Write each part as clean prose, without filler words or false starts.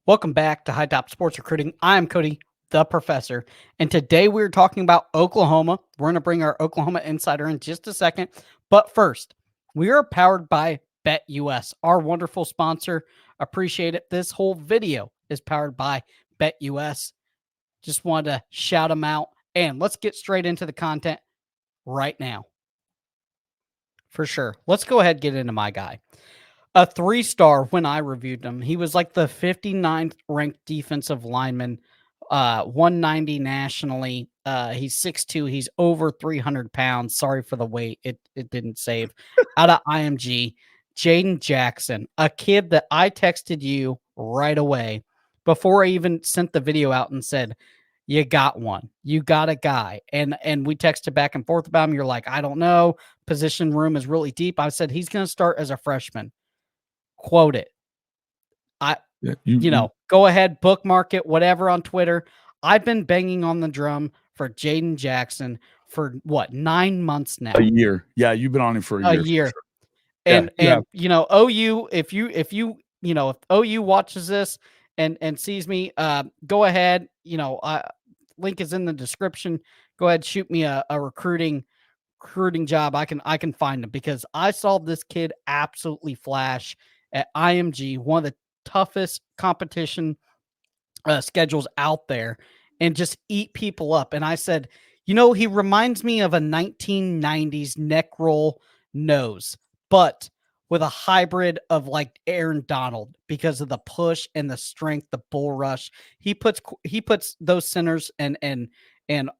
Welcome back to High Top Sports Recruiting. I'm Cody, the professor, and today we're talking about Oklahoma. We're going to bring our Oklahoma insider in just a second, but first, we are powered by BetUS, our wonderful sponsor. Appreciate it. This whole video is powered by BetUS. Just wanted to shout them out, and let's get straight into the content right now. For sure. Let's go ahead and get into my guy. A 3-star when I reviewed him. He was like the 59th ranked defensive lineman, 190 nationally. He's 6'2". He's over 300 pounds. Sorry for the weight. It didn't save. Out of IMG, Jaden Jackson, a kid that I texted you right away before I even sent the video out and said, you got one. You got a guy. And we texted back and forth about him. You're like, I don't know. Position room is really deep. I said, he's going to start as a freshman. Quote it. Go ahead, bookmark it, whatever on Twitter. I've been banging on the drum for Jaden Jackson for 9 months now. A year. Yeah, you've been on him for a year. Sure. And OU, if OU watches this and sees me, go ahead. Link is in the description. Go ahead, shoot me a recruiting job. I can find him because I saw this kid absolutely flash at IMG, one of the toughest competition schedules out there, and just eat people up. And I said, he reminds me of a 1990s neck roll nose, but with a hybrid of like Aaron Donald because of the push and the strength, the bull rush. He puts those centers and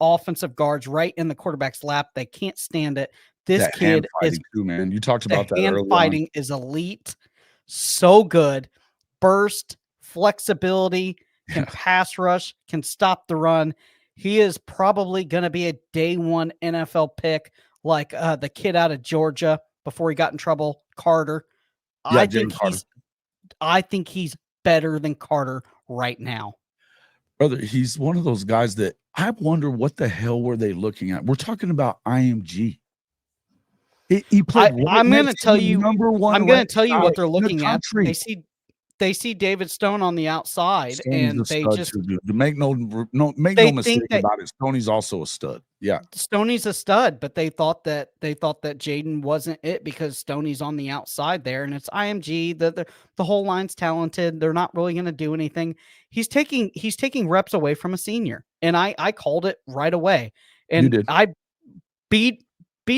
offensive guards right in the quarterback's lap. They can't stand it. This that kid is too, man. You talked about that earlier. Fighting is elite. So good. Burst, flexibility, can pass rush, can stop the run. He is probably going to be a day one NFL pick like the kid out of Georgia before he got in trouble, Carter. Yeah, I think he's better than Carter right now. Brother, he's one of those guys that I wonder what the hell were they looking at. We're talking about IMG. He played. I'm going to tell you. I'm going to tell you what they're looking at. They see David Stone on the outside, and they just make no mistake about it. Stoney's also a stud. Yeah, Stoney's a stud, but they thought that Jaden wasn't it because Stoney's on the outside there, and it's IMG. The whole line's talented. They're not really going to do anything. He's taking reps away from a senior, and I called it right away. And I beat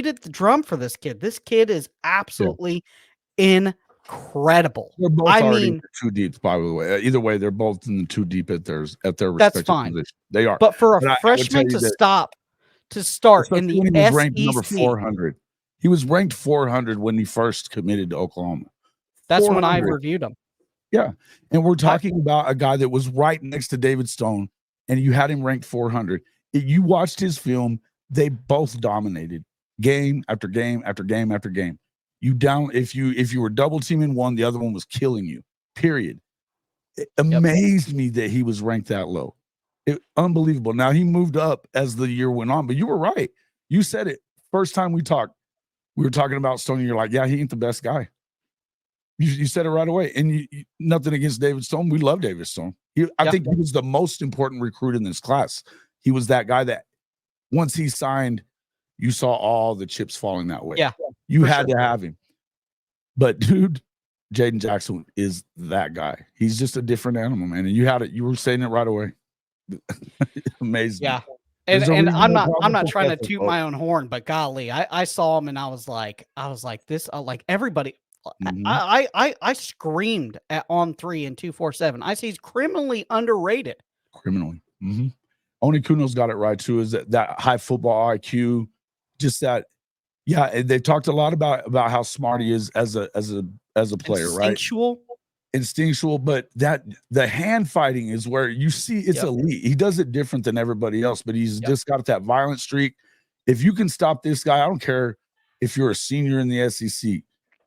at the drum for this kid. This kid is absolutely incredible. They're both too deep, by the way. Either way, they're both in the too deep at their respective that's fine. Position. They are. But for a freshman to start in the when he was ranked SEC, number 400. He was ranked 400 when he first committed to Oklahoma. That's when I reviewed him. Yeah, and we're talking about a guy that was right next to David Stone, and you had him ranked 400. You watched his film; they both dominated game after game after game after game. If you were double teaming one, the other one was killing you. Period. It amazed me that he was ranked that low. Unbelievable. Now he moved up as the year went on, but you were right. You said it first time we talked. We were talking about Stone, and you're like, yeah, he ain't the best guy. You said it right away. And nothing against David Stone. We love David Stone. I think he was the most important recruit in this class. He was that guy that once he signed, you saw all the chips falling that way. Yeah, you had to have him. But dude, Jaden Jackson is that guy. He's just a different animal, man. And you had it. You were saying it right away. Amazing. Yeah. And I'm not trying to toot my own horn, but golly, I saw him and I was like this, like everybody. Mm-hmm. I screamed at On 3 and 247. I say he's criminally underrated. Criminally. Mm-hmm. Oni Kuno's got it right too. Is that high football IQ? Just that. Yeah, and they talked a lot about how smart he is as a player, instinctual, but that the hand fighting is where you see it's elite. He does it different than everybody else, but he's just got that violent streak. If you can stop this guy, I don't care if you're a senior in the SEC,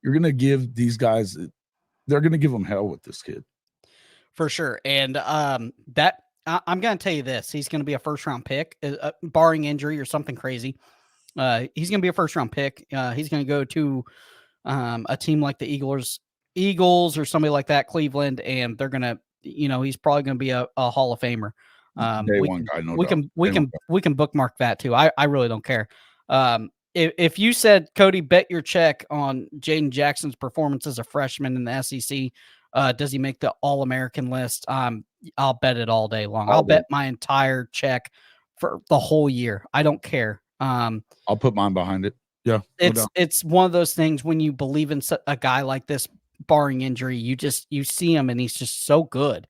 you're gonna give these guys, they're gonna give them hell with this kid for sure. And I'm gonna tell you this: he's gonna be a first-round pick, barring injury or something crazy. He's going to be a first-round pick. He's going to go to a team like the Eagles or somebody like that, Cleveland, and they're going to he's probably going to be a Hall of Famer. Day one guy, no doubt. We can bookmark that too. I really don't care. If you said, Cody, bet your check on Jaden Jackson's performance as a freshman in the SEC, does he make the All-American list? I'll bet it all day long. I'll bet my entire check for the whole year. I don't care. I'll put mine behind it. Yeah, it's one of those things when you believe in a guy like this, barring injury, you see him and he's just so good,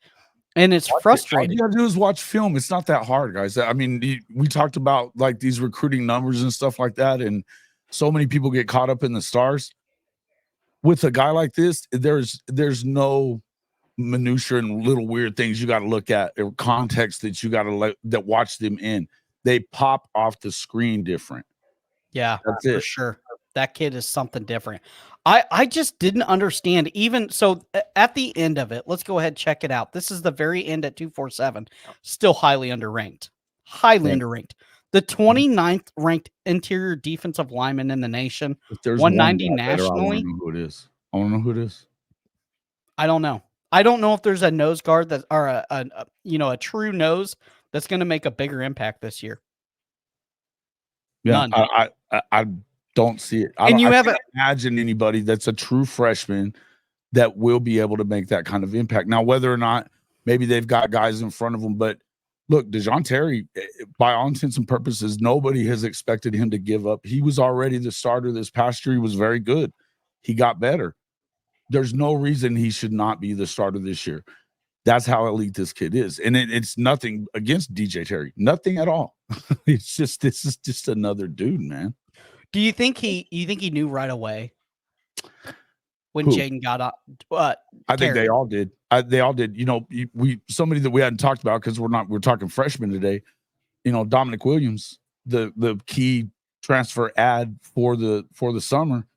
and it's frustrating. All you gotta do is watch film. It's not that hard, guys. I mean, we talked about like these recruiting numbers and stuff like that, and so many people get caught up in the stars. With a guy like this, there's no minutia and little weird things you got to look at, or context that you got to that watch them in. They pop off the screen different. Yeah, that's for sure. That kid is something different. I just didn't understand. Even so, at the end of it, let's go ahead, check it out. This is the very end at 247. Still highly underranked. Underranked. The 29th ranked interior defensive lineman in the nation. If there's 190 nationally. I want to know who it is. I want to know who it is. I don't know. I don't know if there's a nose guard that, or a true nose that's going to make a bigger impact this year. Yeah, none. I don't see it. I can't imagine anybody that's a true freshman that will be able to make that kind of impact. Now, whether or not maybe they've got guys in front of them, but look, DeJoun Terry, by all intents and purposes, nobody has expected him to give up. He was already the starter this past year. He was very good. He got better. There's no reason he should not be the starter this year. That's how elite this kid is. And it's nothing against DJ Terry. Nothing at all. It's just, this is just another dude, man. Do you think he knew right away when Jaden got up? I think they all did. They all did. Somebody that we hadn't talked about, because we're talking freshmen today. Dominic Williams, the key transfer ad for the summer.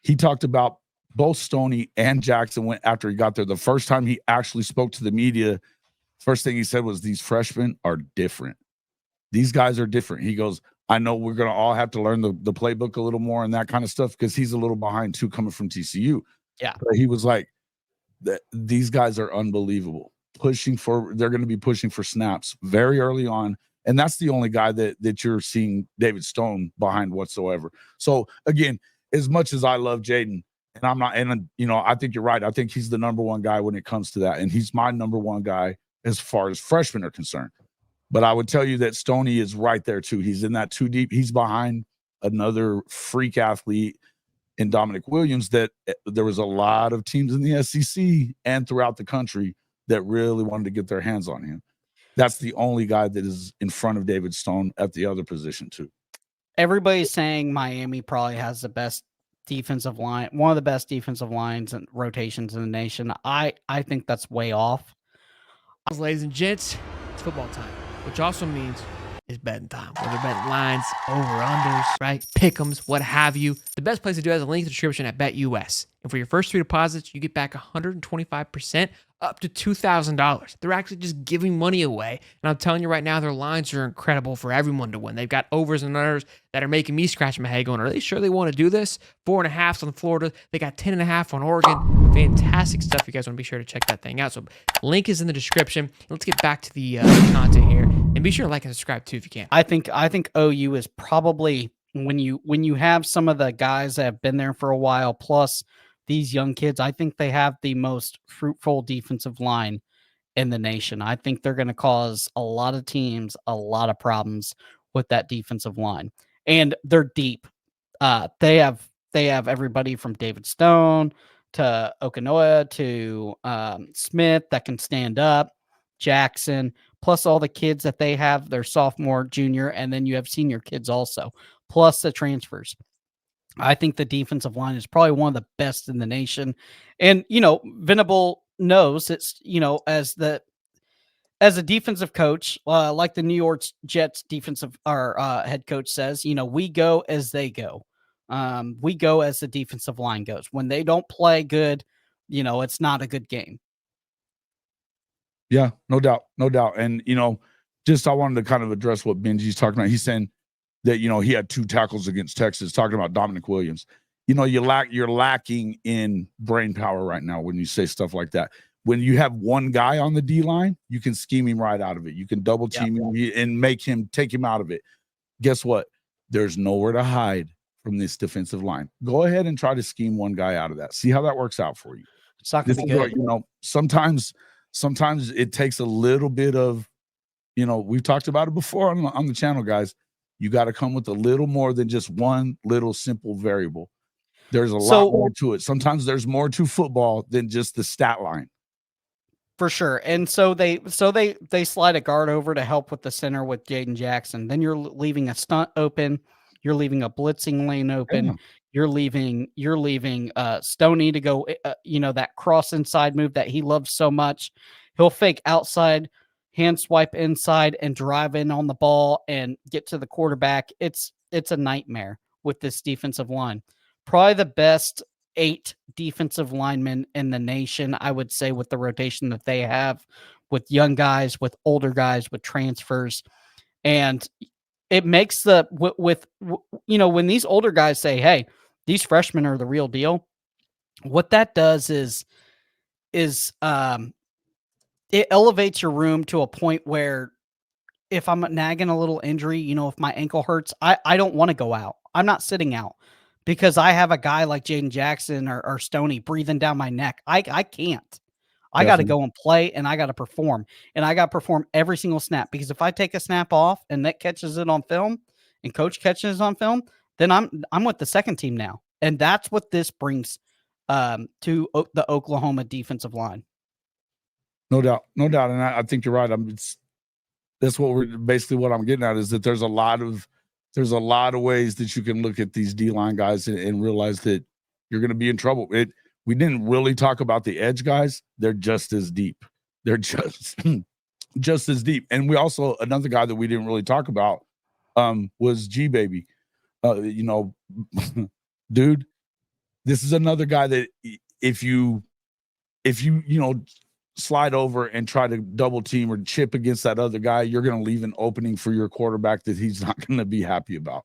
He talked about both Stoney and Jackson went after he got there. The first time he actually spoke to the media, first thing he said was, "These freshmen are different. These guys are different." He goes, "I know we're going to all have to learn the playbook a little more and that kind of stuff," because he's a little behind too, coming from TCU. Yeah. But he was like, these guys are unbelievable. They're going to be pushing for snaps very early on. And that's the only guy that you're seeing David Stone behind whatsoever. So again, as much as I love Jaden, and I'm not, and I think you're right. I think he's the number one guy when it comes to that. And he's my number one guy as far as freshmen are concerned. But I would tell you that Stoney is right there too. He's in that too deep. He's behind another freak athlete in Dominic Williams that there was a lot of teams in the SEC and throughout the country that really wanted to get their hands on him. That's the only guy that is in front of David Stone at the other position too. Everybody's saying Miami probably has the best defensive line, one of the best defensive lines and rotations in the nation. I think that's way off. Ladies and gents, it's football time, which also means it's betting time. Whether betting lines, over-unders, right? Pick'ems, what have you. The best place to do it is a link in the description at BetUS. And for your first 3 deposits, you get back 125% up to $2,000. They're actually just giving money away. And I'm telling you right now, their lines are incredible for everyone to win. They've got overs and unders that are making me scratch my head going, are they sure they want to do this? 4.5 on Florida. They got 10.5 on Oregon. Fantastic stuff. You guys want to be sure to check that thing out. So link is in the description. Let's get back to the content here. And be sure to like and subscribe too if you can. I think OU is probably, when you have some of the guys that have been there for a while, plus these young kids, I think they have the most fruitful defensive line in the nation. I think they're going to cause a lot of teams a lot of problems with that defensive line. And they're deep. They have everybody from David Stone to Okanoa to Smith that can stand up, Jackson, plus all the kids that they have, their sophomore, junior, and then you have senior kids also, plus the transfers. I think the defensive line is probably one of the best in the nation. And, Venable knows it's, as a defensive coach, like the New York Jets defensive head coach says, we go as they go. We go as the defensive line goes. When they don't play good, it's not a good game. Yeah, no doubt. No doubt. And, I wanted to kind of address what Benji's talking about. He's saying that, he had 2 tackles against Texas, talking about Dominic Williams. You're lacking in brain power right now when you say stuff like that. when you have one guy on the D line, you can scheme him right out of it. You can double team him and take him out of it. Guess what? There's nowhere to hide from this defensive line. Go ahead and try to scheme one guy out of that. See how that works out for you. It's not going to be good. Sometimes it takes a little bit of, we've talked about it before on the channel, guys. You got to come with a little more than just one little simple variable. There's a lot more to it. Sometimes there's more to football than just the stat line. For sure. And so they slide a guard over to help with the center with Jaden Jackson. Then you're leaving a stunt open. You're leaving a blitzing lane open. Yeah. You're leaving Stoney to go, that cross inside move that he loves so much. He'll fake outside, hand swipe inside, and drive in on the ball and get to the quarterback. It's a nightmare with this defensive line. Probably the best 8 defensive linemen in the nation, I would say, with the rotation that they have, with young guys, with older guys, with transfers. And it makes when these older guys say, hey, these freshmen are the real deal, what that does is it elevates your room to a point where if I'm nagging a little injury, if my ankle hurts, I don't want to go out. I'm not sitting out. Because I have a guy like Jaden Jackson or Stoney breathing down my neck. I can't. I got to go and play, and I got to perform. And I got to perform every single snap. Because if I take a snap off and Nick catches it on film and coach catches it on film, then I'm with the second team now. And that's what this brings to the Oklahoma defensive line. No doubt. And I think you're right. That's what what I'm getting at is that there's a lot of ways that you can look at these D-line guys and realize that you're going to be in trouble. We didn't really talk about the edge guys. They're just as deep. They're just as deep. And we also, another guy that we didn't really talk about was G-Baby. Dude, this is another guy that if you slide over and try to double team or chip against that other guy, you're going to leave an opening for your quarterback that he's not going to be happy about,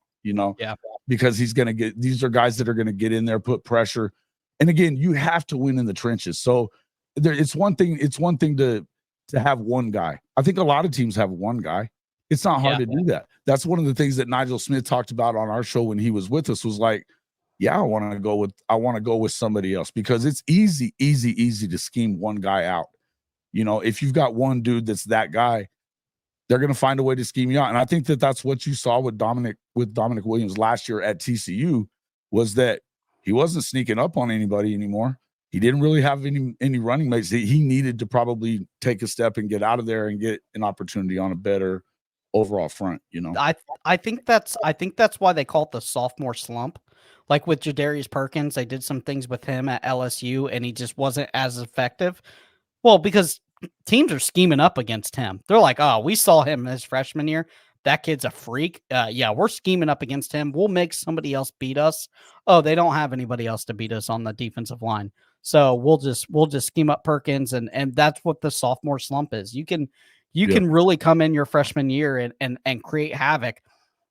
because these are guys that are going to get in there, put pressure. And again, you have to win in the trenches. So it's one thing to have one guy. I think a lot of teams have one guy. It's not hard to do that. That's one of the things that Nigel Smith talked about on our show when he was with us, was like, I want to go with somebody else, because it's easy to scheme one guy out. If you've got one dude that's that guy, they're going to find a way to scheme you out. And I think that that's what you saw with Dominic Williams last year at TCU, was that he wasn't sneaking up on anybody anymore. He didn't really have any running mates. He needed to probably take a step and get out of there and get an opportunity on a better overall front. I think that's why they call it the sophomore slump. Like with Jadarius Perkins, they did some things with him at LSU, and he just wasn't as effective. Well, because teams are scheming up against him. They're like, oh, we saw him his freshman year. That kid's a freak. We're scheming up against him. We'll make somebody else beat us. Oh, they don't have anybody else to beat us on the defensive line. So we'll just scheme up Perkins, and that's what the sophomore slump is. You can really come in your freshman year and create havoc.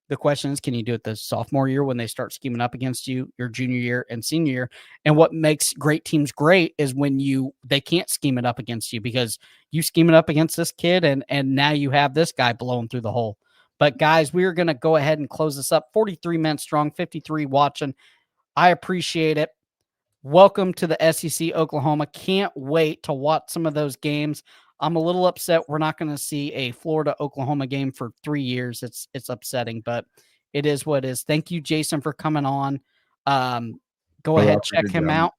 The question is, can you do it the sophomore year when they start scheming up against you, your junior year and senior year? And what makes great teams great is when they can't scheme it up against you, because you scheme it up against this kid and now you have this guy blowing through the hole. But guys, we are going to go ahead and close this up. 43 minutes strong, 53 watching. I appreciate it. Welcome to the SEC Oklahoma. Can't wait to watch some of those games. I'm a little upset we're not going to see a Florida-Oklahoma game for 3 years. It's upsetting, but it is what it is. Thank you, Jason, for coming on. Go ahead, check him out.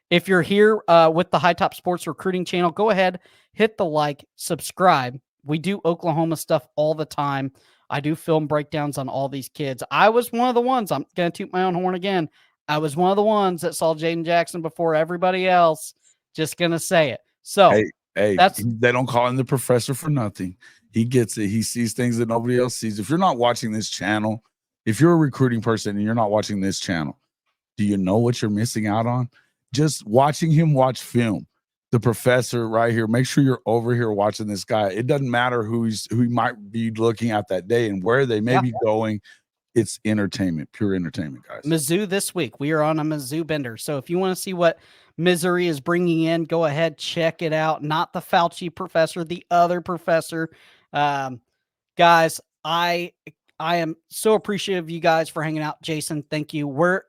If you're here with the High Top Sports Recruiting channel, go ahead, hit the like, subscribe. We do Oklahoma stuff all the time. I do film breakdowns on all these kids. I was one of the ones, I'm going to toot my own horn again. I was one of the ones that saw Jaden Jackson before everybody else. Just going to say it. So, Hey, they don't call him the professor for nothing. He gets it. He sees things that nobody else sees. If you're not watching this channel, if you're a recruiting person and you're not watching this channel, do you know what you're missing out on? Just watching him watch film. The professor right here. Make sure you're over here watching this guy. It doesn't matter who he might be looking at that day and where they may be going. It's entertainment, pure entertainment, guys. Mizzou this week. We are on a Mizzou bender. So if you want to see what Misery is bringing in. Go ahead, check it out. Not the Fauci professor, the other professor. Guys, I am so appreciative of you guys for hanging out. Jason, thank you.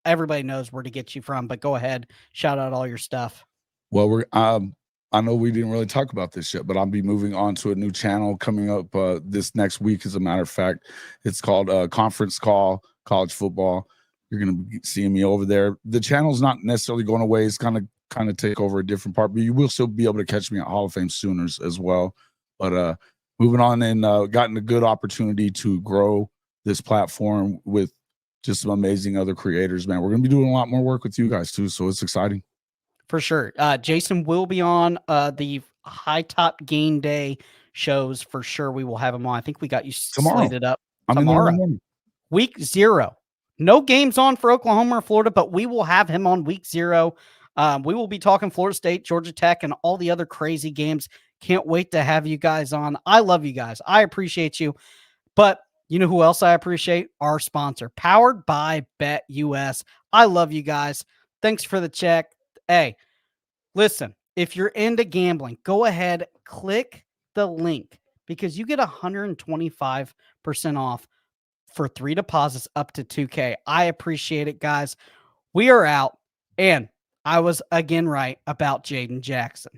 Everybody knows where to get you from, but go ahead, shout out all your stuff. Well, I know we didn't really talk about this yet, but I'll be moving on to a new channel coming up this next week. As a matter of fact, it's called Conference Call College Football. You're going to be seeing me over there. The channel's not necessarily going away. It's kind of take over a different part, but you will still be able to catch me at Hall of Fame Sooners as well. But moving on, and gotten a good opportunity to grow this platform with just some amazing other creators, man. We're going to be doing a lot more work with you guys too, so it's exciting. For sure. Jason will be on the High Top Game Day shows for sure. We will have him on. I think we got you slated up tomorrow. Week 0. No games on for Oklahoma or Florida, but we will have him on week 0. We will be talking Florida State, Georgia Tech, and all the other crazy games. Can't wait to have you guys on. I love you guys. I appreciate you. But you know who else I appreciate? Our sponsor, powered by BetUS. I love you guys. Thanks for the check. Hey, listen, if you're into gambling, go ahead, click the link because you get 125% off for 3 deposits up to $2K. I appreciate it, guys. We are out. And I was again right about Jaden Jackson.